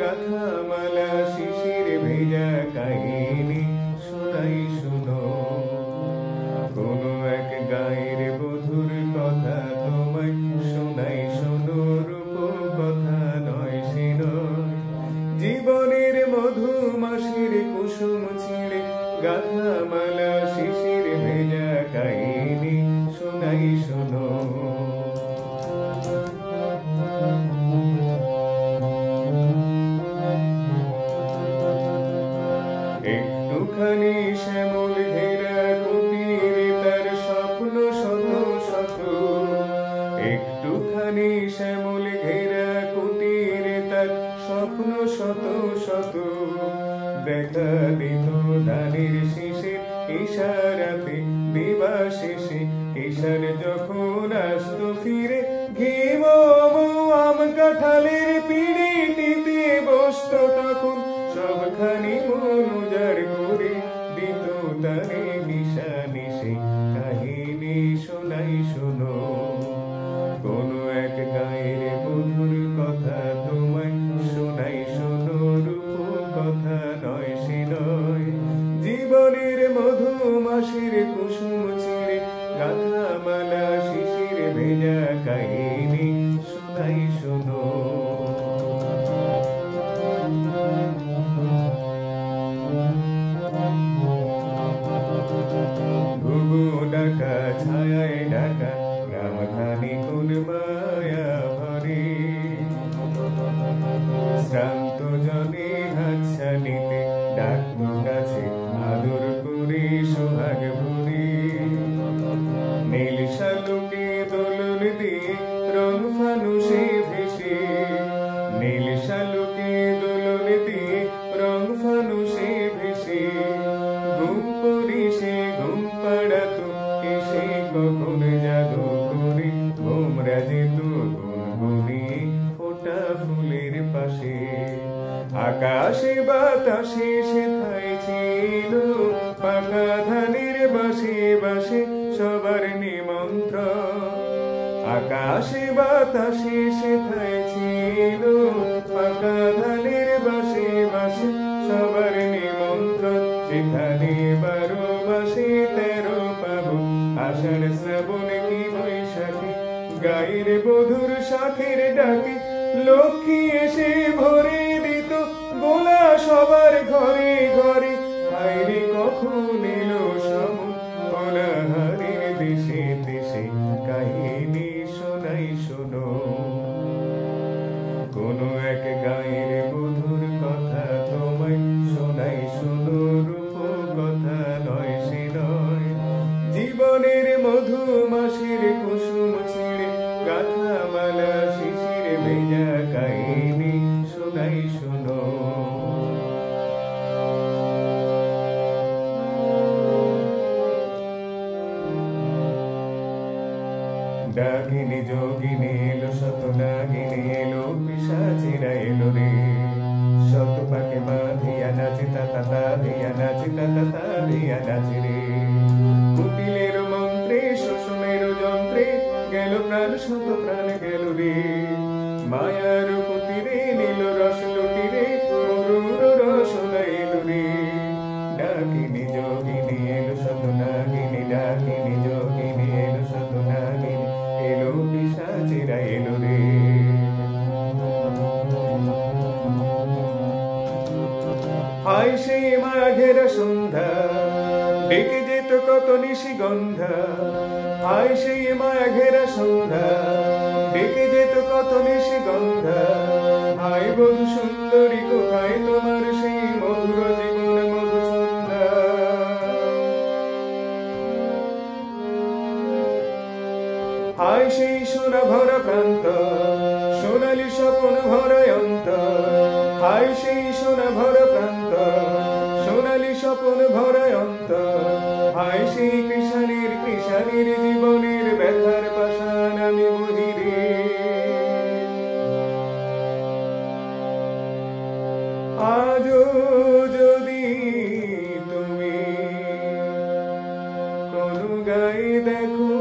গাথা মালা শিশির ভেজা কাহিনী শোনাই শোনো। কোনো এক গায়ের বধুর কথা তোমায় শোনাই শোনো, রূপকথা নয় সে নয়। জীবনের মধুমাসির কুসুম ছিঁড়ে গাথা মালা শিশির ভেজা কাহিনী শোনাই শোনো। একটুখানি শ্যামল ঘেরা কুটিরে তার স্বপ্ন শত শত। একটুখানি শ্যামল ঘেরা কুটিরে তার স্বপ্ন শত শত। দেখা দিত ধানের শীষের ইশারাতে দিবা শেষে। ঈশার যখন আসত ফিরে ঘিম আম কাঁঠালের পিঁড়িটিতে বসত তখন সবখানি মন উজাড় করে দিত তারে নিশানিশে কাহিনী শোনাই শোনো। কোনো এক গায়ের বধুর কথা তোমায় শোনাই শোনো, রূপকথা নয় সে নয়। জীবনের মধুমাসির কুসুম ছিঁড়ে গাথা মালা শিশির ভেজা কাহিনী শোনাই শোনো। ঘুঘু ডাকা ছায়ায় ঢাকা গ্রামখানি কোন মায়া ভরে। শ্রান্ত জনে হাতছানিতে ডাকত কাছে আদর করে সোহাগ ভরে। নীল শালুকে দোলন দিয়ে রং ফানুষে ভেসে। নীল শালুকে দোলন দিয়ে রং ফানুষে ভেসে। ঘুম পড়িসে ঘুম পাড়াতো এসে কখন জাদু করে। ঘুমরা যেত গুনগুনিয়ে ফোটা ফুলের পাশে। আকাশে বাতাসে সেথায় ছিল পাকা ধানের বাসে বাসে সবার নিমন্ত্রণ। আকাশে বাতাসে সেথায় ছিল পাকা ধানের বাসে বাসে সবার নিমন্ত্রণ। সেখানে 12 মাসে 13 পাবো আষাঢ় শ্রাবণ কি বৈশাখে। গায়ের বধুর শাখের ডাকে লক্ষ্মী এসে ভরে দিত গোলা সবার ঘরে ঘরে। হায়রে কখন এলো সমন অনাহারের দেশে দেশে কাহিনী শোনাই শোনো। কোনো এক গায়ের বধুর কথা তোমায় শোনাই শোনো, রূপকথা নয় সে নয়। জীবনের মধুমাসির কুসুম ছিঁড়ে গাথা মালা শিশির ভেজা কাহিনী শোনাই শোনো। ডাকিনী যোগিনী এলো শত নাগিনী এলো পিশাচিরা এলো রে। শত পাকে বাঁধিয়া নাচি তা দিয়া নাচি তা দিয়া নাচি রে। কুটিলের মন্ত্রে শোষণের যন্ত্রে গেল প্রাণ শত প্রাণ গেল রে। মায়ার কুটিরে নীল রস লুটিরে মরুর রসনা এলো রে। ডাকিনী যোগিনী এলো শত নাগিনী ডাকিনী যোগিনী এলো শত নাগিনী এলো পিশাচিরা এলো রে। হায় সেই মাঘের সন্ধ্যা ডেকে যেত কত নিশিগন্ধা। হায় সেই মাঘের সন্ধ্যা ডেকে যেত কত নিশিগন্ধা। হায় বধূ সুন্দরী কোথায় তোমার সেই মধুর জীবন মধুছন্দা। হায় সেই সোনা ভরা প্রান্ত সোনালি স্বপ্ন ভরা অন্তর। হায় সেই সোনা ভরা প্রান্ত সোনালি স্বপ্ন ভরা অন্তর। হায় সেই কৃষাণীর জীবনের ব্যথার পাষাণ আমি বহিরে। আজও যদি তুমি কোন গায়ে দেখো